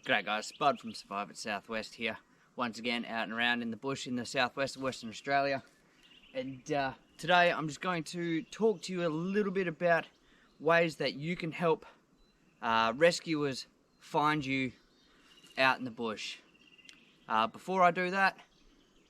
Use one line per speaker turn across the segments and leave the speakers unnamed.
G'day guys, Bud from Survive at Southwest here. Once again out and around in the bush in the southwest of Western Australia. And today I'm just going to talk to you a little bit about ways that you can help rescuers find you out in the bush. Before I do that,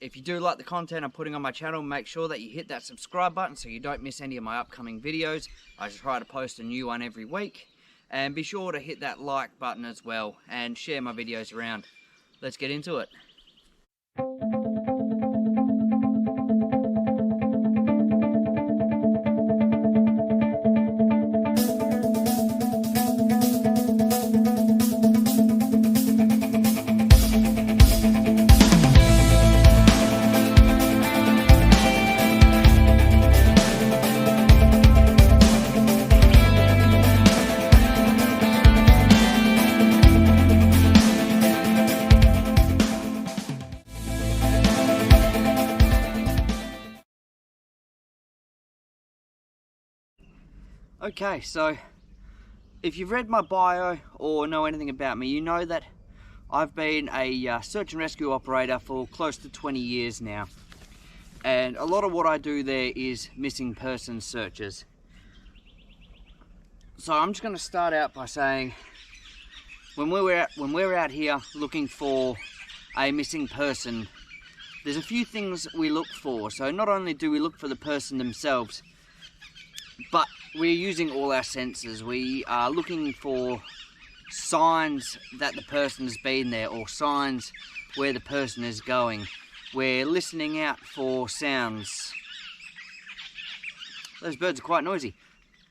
if you do like the content I'm putting on my channel, make sure that you hit that subscribe button so you don't miss any of my upcoming videos. I try to post a new one every week. And be sure to hit that like button as well and share my videos around. Let's get into it. Okay, so if you've read my bio or know anything about me, you know that I've been a search and rescue operator for close to 20 years now. And a lot of what I do there is missing person searches. So I'm just going to start out by saying when we're out here looking for a missing person, there's a few things we look for. So not only do we look for the person themselves, but we're using all our senses. We are looking for signs that the person has been there or signs where the person is going. We're listening out for sounds. Those birds are quite noisy.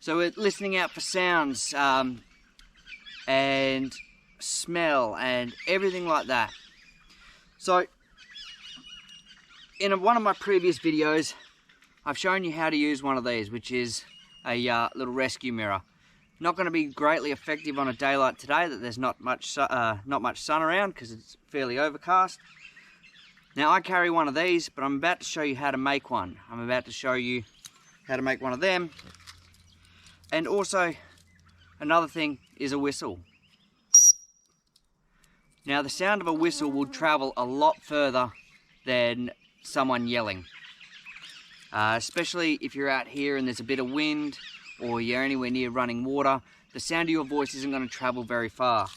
So we're listening out for sounds and smell and everything like that. So in one of my previous videos, I've shown you how to use one of these, which is a little rescue mirror. Not going to be greatly effective on a day like today that there's not much sun around because it's fairly overcast. Now I carry one of these, but I'm about to show you how to make one. I'm about to show you how to make one of them. And also another thing is a whistle. Now the sound of a whistle will travel a lot further than someone yelling. Especially if you're out here and there's a bit of wind or you're anywhere near running water, the sound of your voice isn't going to travel very far.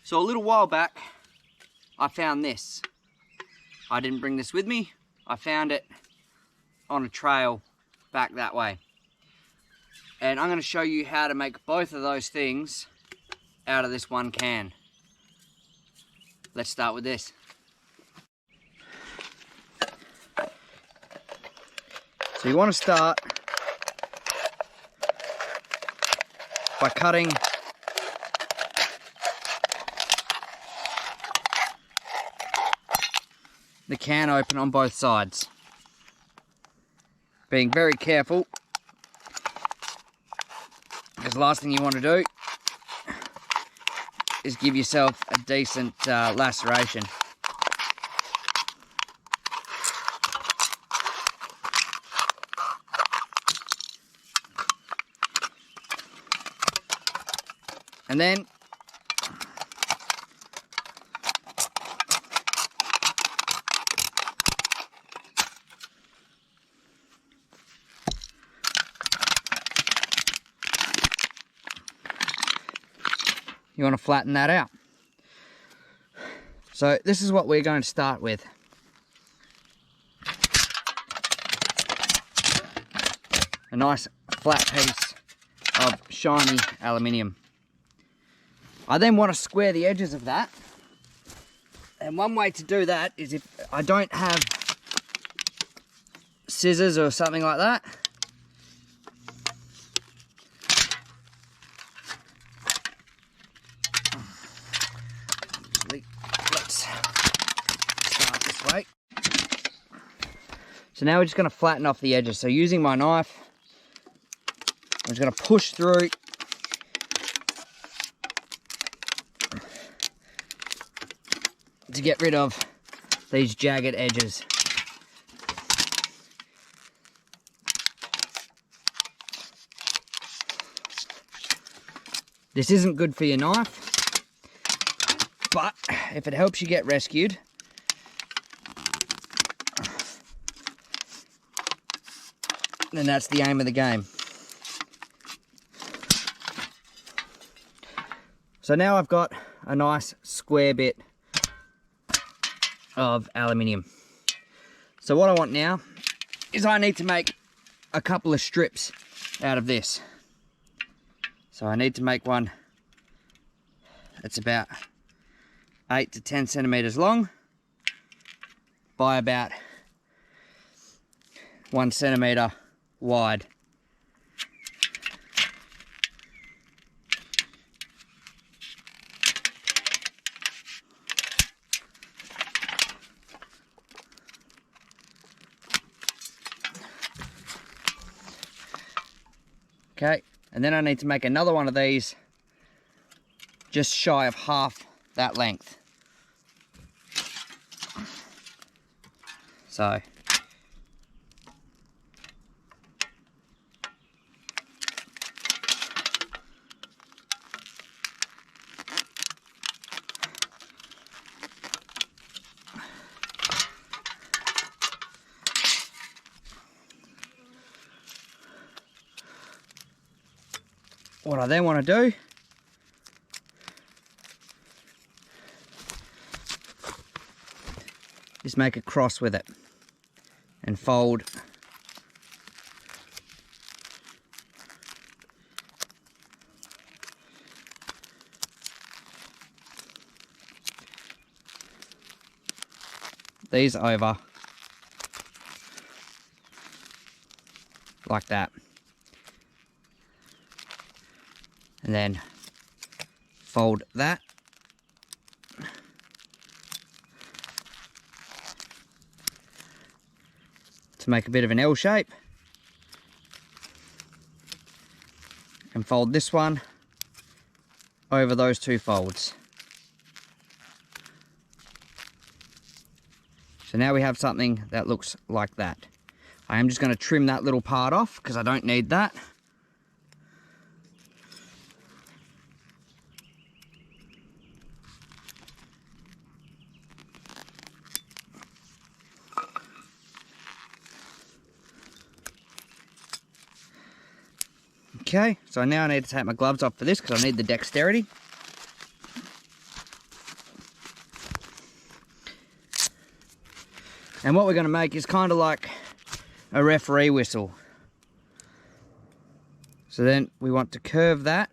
So a little while back, I found this. I didn't bring this with me. I found it on a trail back that way. And I'm going to show you how to make both of those things out of this one can. Let's start with this. So you want to start by cutting the can open on both sides. Being very careful, because the last thing you want to do is give yourself a decent laceration. And then you want to flatten that out. So this is what we're going to start with. A nice flat piece of shiny aluminium. I then want to square the edges of that, and one way to do that is if I don't have scissors or something like that, let's start this way. So now we're just going to flatten off the edges. So using my knife, I'm just going to push through to get rid of these jagged edges. This isn't good for your knife. But if it helps you get rescued, then that's the aim of the game. So now I've got a nice square bit of aluminium. So what I want now is I need to make a couple of strips out of this. So I need to make one that's about 8 to 10 centimeters long by about 1 centimeter wide. Okay, and then I need to make another one of these just shy of half that length. So what I then want to do is make a cross with it and fold these over like that, and then fold that to make a bit of an L shape, and fold this one over those two folds. So now we have something that looks like that. I am just going to trim that little part off because I don't need that. Okay, so now I need to take my gloves off for this because I need the dexterity. And what we're going to make is kind of like a referee whistle. So then we want to curve that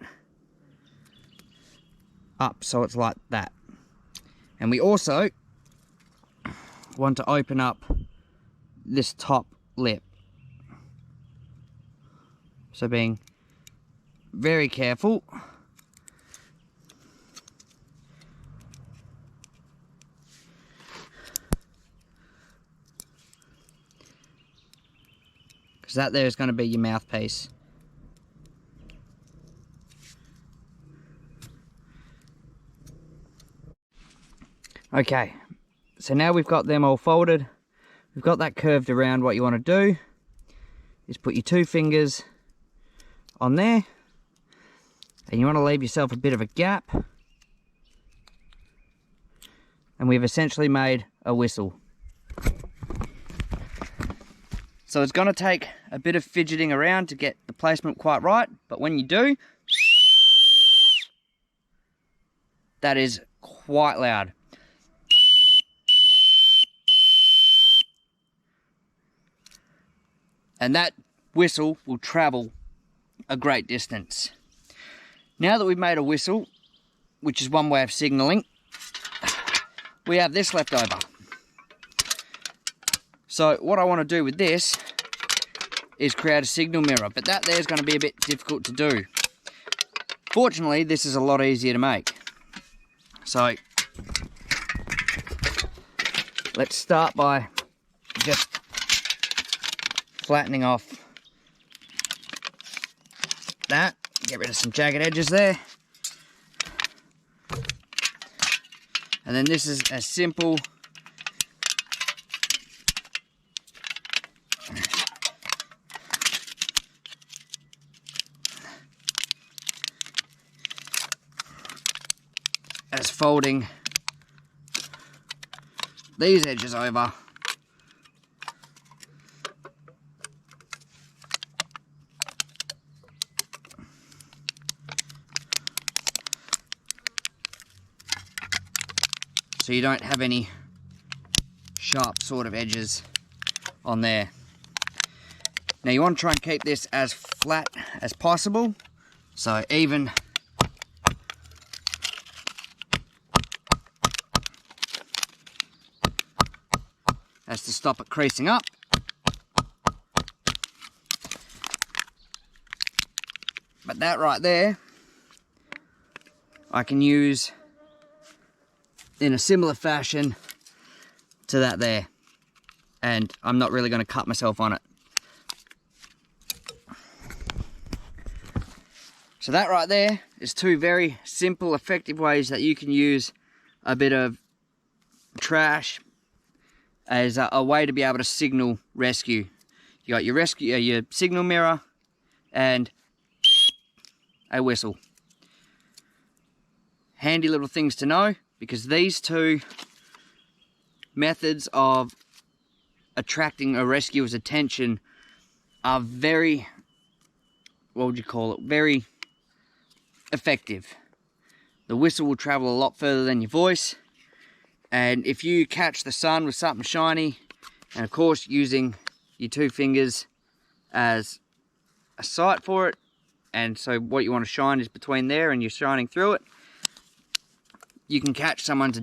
up so it's like that. And we also want to open up this top lip. So being very careful. Because that there is going to be your mouthpiece. Okay, so now we've got them all folded. We've got that curved around. What you want to do is put your 2 fingers on there. And you want to leave yourself a bit of a gap. And we've essentially made a whistle. So it's going to take a bit of fidgeting around to get the placement quite right. But when you do, that is quite loud. And that whistle will travel a great distance. Now that we've made a whistle, which is one way of signalling, we have this left over. So what I want to do with this is create a signal mirror, but that there's going to be a bit difficult to do. Fortunately, this is a lot easier to make. So let's start by just flattening off that. Get rid of some jagged edges there. And then this is as simple as folding these edges over. So you don't have any sharp sort of edges on there. Now you want to try and keep this as flat as possible, so even. As to stop it creasing up. But that right there, I can use in a similar fashion to that there, and I'm not really going to cut myself on it. So that right there is two very simple, effective ways that you can use a bit of trash as a way to be able to signal rescue. You got your signal mirror and a whistle. Handy little things to know, because these two methods of attracting a rescuer's attention are very, what would you call it, very effective. The whistle will travel a lot further than your voice, and if you catch the sun with something shiny, and of course using your two fingers as a sight for it, and so what you want to shine is between there and you're shining through it, you can catch someone's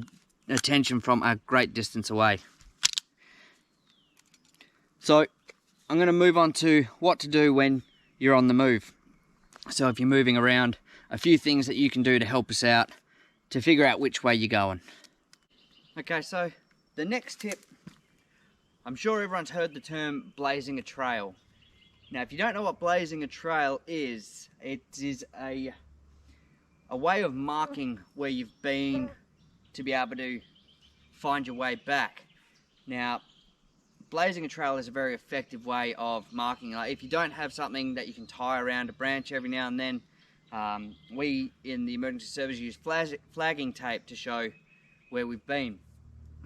attention from a great distance away. So I'm going to move on to what to do when you're on the move. So if you're moving around, a few things that you can do to help us out to figure out which way you're going. Okay, so the next tip, I'm sure everyone's heard the term blazing a trail. Now if you don't know what blazing a trail is, it is a way of marking where you've been to be able to find your way back. Now, blazing a trail is a very effective way of marking. Like if you don't have something that you can tie around a branch every now and then, we in the emergency service use flagging tape to show where we've been,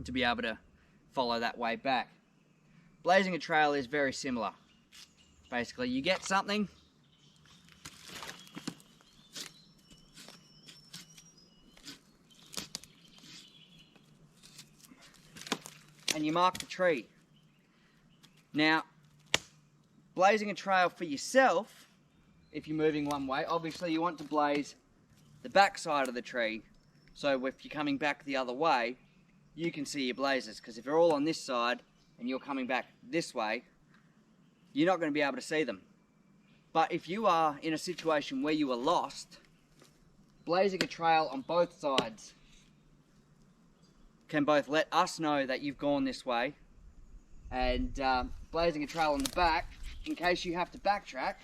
to be able to follow that way back. Blazing a trail is very similar. Basically, you get something, and you mark the tree. Now, blazing a trail for yourself, if you're moving one way, obviously you want to blaze the back side of the tree, so if you're coming back the other way, you can see your blazes, because if you're all on this side and you're coming back this way, you're not going to be able to see them. But if you are in a situation where you are lost, blazing a trail on both sides can both let us know that you've gone this way, and blazing a trail on the back, in case you have to backtrack,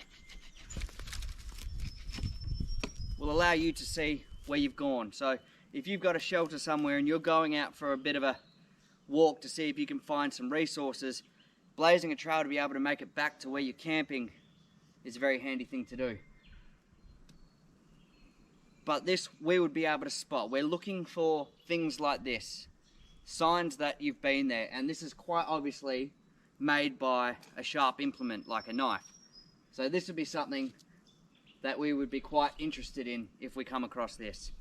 will allow you to see where you've gone. So if you've got a shelter somewhere and you're going out for a bit of a walk to see if you can find some resources, blazing a trail to be able to make it back to where you're camping is a very handy thing to do. But this we would be able to spot. We're looking for things like this, signs that you've been there, and this is quite obviously made by a sharp implement like a knife. So this would be something that we would be quite interested in if we come across this.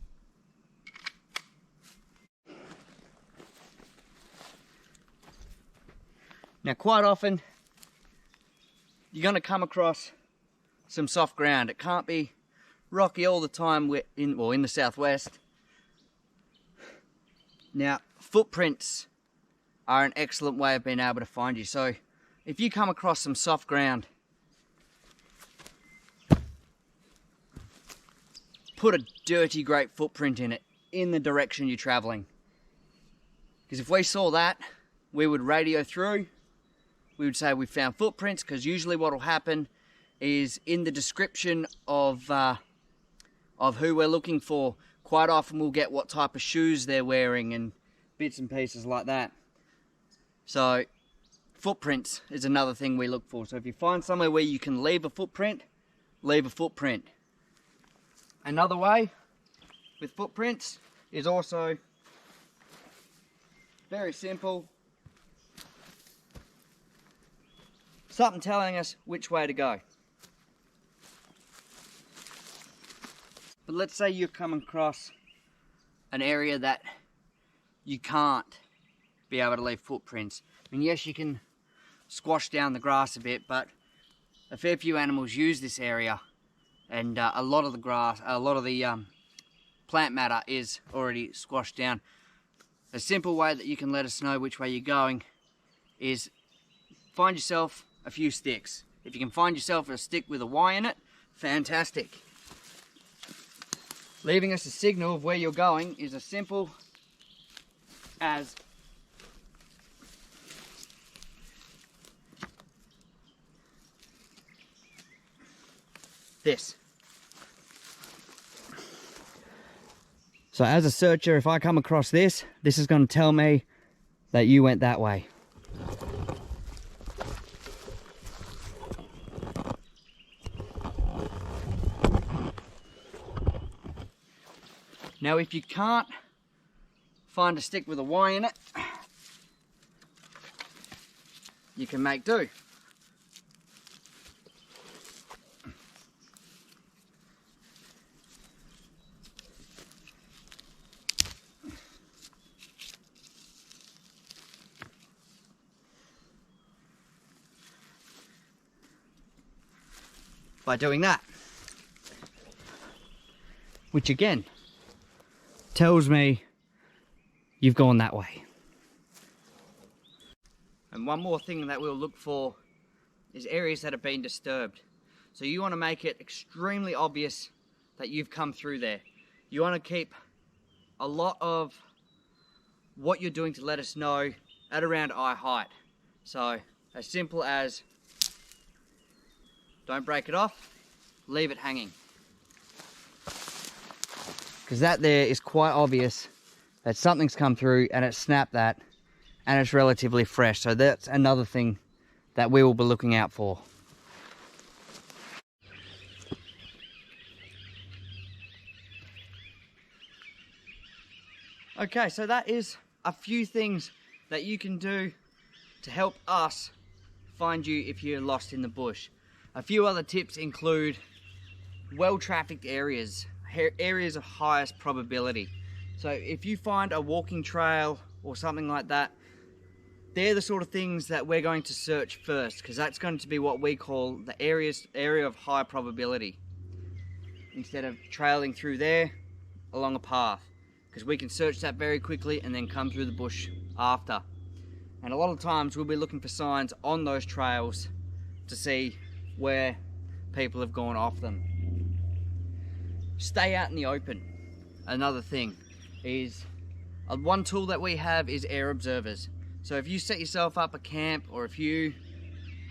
Now quite often you're going to come across some soft ground. It can't be rocky all the time in the southwest. Now footprints are an excellent way of being able to find you. So if you come across some soft ground, put a dirty great footprint in it in the direction you're traveling. Because if we saw that, we would radio through. We would say we found footprints, because usually what will happen is in the description of who we're looking for, quite often we'll get what type of shoes they're wearing and bits and pieces like that. So footprints is another thing we look for. So if you find somewhere where you can leave a footprint, leave a footprint. Another way with footprints is also Very simple. Something telling us which way to go. But let's say you're coming across an area that you can't be able to leave footprints. I mean, yes, you can squash down the grass a bit, but a fair few animals use this area, and a lot of the grass, a lot of the plant matter is already squashed down. A simple way that you can let us know which way you're going is find yourself a few sticks. If you can find yourself a stick with a Y in it, fantastic. Leaving us a signal of where you're going is as simple as this. So as a searcher, if I come across this, this is going to tell me that you went that way. Now, if you can't find a stick with a Y in it, you can make do. By doing that, which again tells me you've gone that way. And one more thing that we'll look for is areas that have been disturbed. So you want to make it extremely obvious that you've come through there. You want to keep a lot of what you're doing to let us know at around eye height. So as simple as don't break it off, leave it hanging. Because that there is quite obvious that something's come through and it snapped that, and it's relatively fresh. So that's another thing that we will be looking out for. Okay, so that is a few things that you can do to help us find you if you're lost in the bush. A few other tips include well-trafficked areas, areas of highest probability. So if you find a walking trail or something like that, they're the sort of things that we're going to search first, because that's going to be what we call the area of high probability, instead of trailing through there along a path, because we can search that very quickly and then come through the bush after. And a lot of times we'll be looking for signs on those trails to see where people have gone off them. Stay out in the open. Another thing is, one tool that we have is air observers. So if you set yourself up a camp, or if you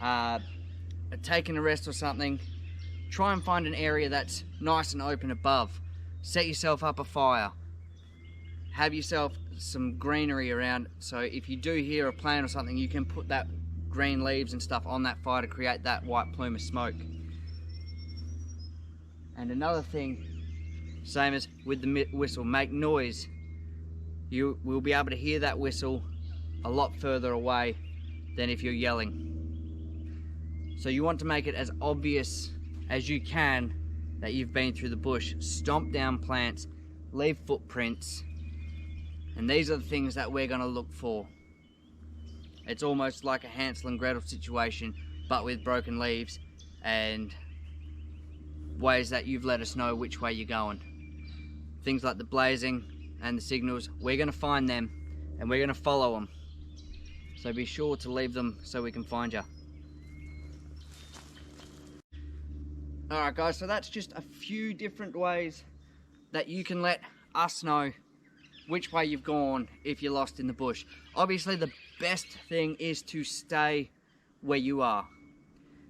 are taking a rest or something, try and find an area that's nice and open above. Set yourself up a fire. Have yourself some greenery around, so if you do hear a plane or something, you can put that green leaves and stuff on that fire to create that white plume of smoke. And another thing, same as with the whistle, make noise. You will be able to hear that whistle a lot further away than if you're yelling. So you want to make it as obvious as you can that you've been through the bush. Stomp down plants, leave footprints, and these are the things that we're going to look for. It's almost like a Hansel and Gretel situation, but with broken leaves and ways that you've let us know which way you're going. Things like the blazing and the signals, we're going to find them and we're going to follow them. So be sure to leave them so we can find you. Alright guys, so that's just a few different ways that you can let us know which way you've gone if you're lost in the bush. Obviously the best thing is to stay where you are.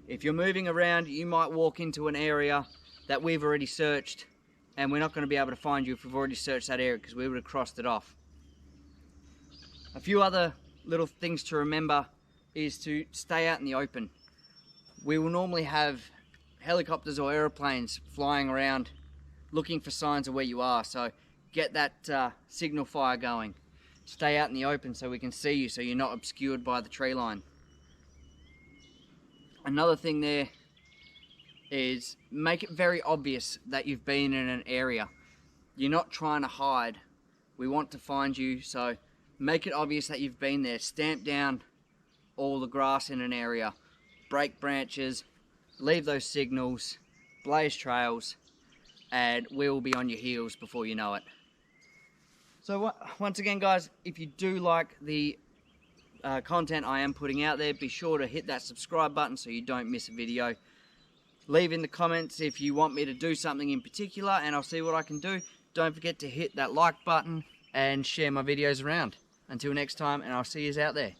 If you're moving around, you might walk into an area that we've already searched, and we're not going to be able to find you if we've already searched that area, because we would have crossed it off. A few other little things to remember is to stay out in the open. We will normally have helicopters or aeroplanes flying around looking for signs of where you are, so get that signal fire going. stay out in the open so we can see you, so you're not obscured by the tree line. Another thing there is make it very obvious that you've been in an area. You're not trying to hide. We want to find you, so make it obvious that you've been there. Stamp down all the grass in an area, break branches, leave those signals, blaze trails, and we will be on your heels before you know it. So once again guys, if you do like the content I am putting out there, be sure to hit that subscribe button so you don't miss a video. Leave in the comments if you want me to do something in particular and I'll see what I can do. Don't forget to hit that like button and share my videos around. Until next time, and I'll see you out there.